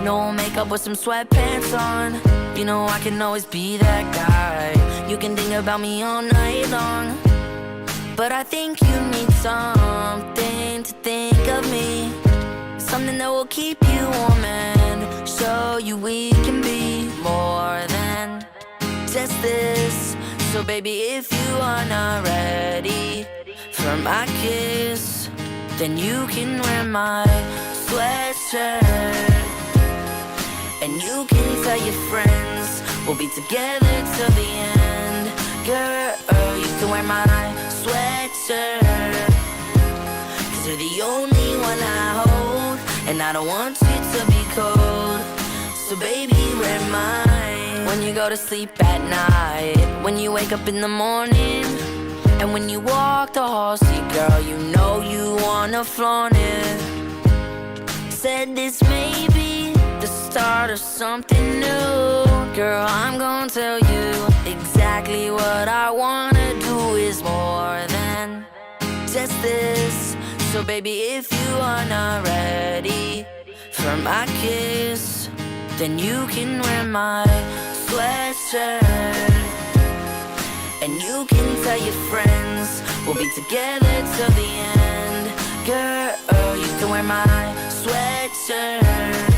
No makeup with some sweatpants on. You know I can always be that guy. You can think about me all night long, but I think you need something to think of me. Something that will keep you warm and show you we can be more than just this. So baby, if you are not ready for my kiss, then you can wear my sweatshirt. And you can tell your friends we'll be together till the end. Girl, you can wear my sweatshirt, 'cause you're the only one I hold, and I don't want you to be cold. So baby, wear mine. When you go to sleep at night, when you wake up in the morning, and when you walk the hall, see girl, you know you wanna flaunt it. Said this may be the start of something new. Girl, I'm gonna tell you exactly what I wanna do is more than just this. So baby, if you are not ready for my kiss, then you can wear my sweatshirt. And you can tell your friends we'll be together till the end. Girl, you can wear my sweatshirt.